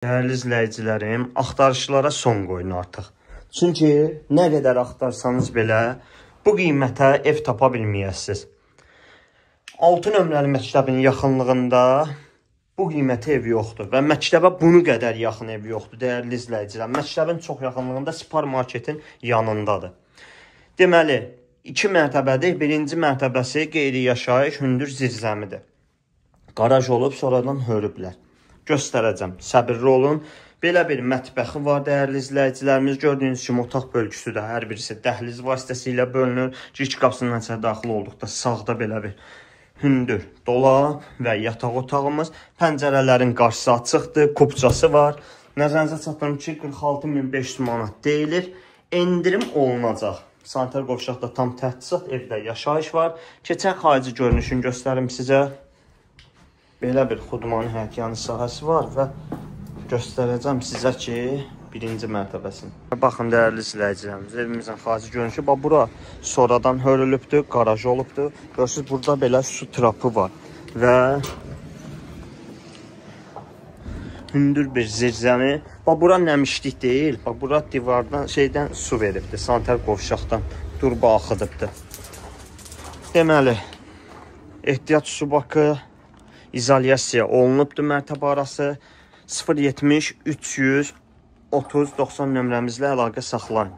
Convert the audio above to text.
Dəyərli izləyicilərim, axtarışlara son qoyun artıq. Çünki nə qədər axtarsanız belə bu qiymətə ev tapa bilməyəsiniz. 6 nömrəli məktəbin yaxınlığında bu qiymətə ev yoxdur və məktəbə bunu qədər yaxın ev yoxdur, dəyərli izləyicilər. Məktəbin çox yaxınlığında Spar marketin yanındadır. Deməli, 2 mərtəbədir, birinci mərtəbəsi qeyri-yaşayış hündür zirzəmidir. Qaraj olub, sonradan hörüblər. Göstərəcəm, səbirli olun. Belə bir mətbəxi var, dəyərli izləyicilərimiz. Gördüyünüz kimi otaq bölgüsü də hər birisi dəhliz vasitəsilə bölünür. Giriş qapısından içəri daxil olduqda sağda belə bir hündür dolab və yataq otağımız. Pəncərələrin qarşısı açıqdır, kupçası var. Nəzərinizə çatdırım ki, 46.500 manat deyilir. Endirim olunacaq. Sanitar qovşaqda tam təchizat, evdə yaşayış var. Keçən xarici görünüşünü göstərim sizə. Belə bir xudmani həyətyanı sahəsi var və göstərəcəm sizə ki, birinci mərtəbəsini. Baxın, dəyərli izləyicilərimiz, evimizin xarici görünüşü. Bax, bura sonradan hörülübdür, qaraj olubdur. Görürsünüz, burada belə su trapı var və hündür bir zirzəmi. Bax, bura nəmişlik deyil. Bax, bura divardan, su veribdir, sanitar qovşaqdan durba axıdıbdır. Deməli, ehtiyat su bakı İzolyasiya olunubdur mərtəbə arası. 070 300 30 90 nömrəmizlə əlaqə saxlayın.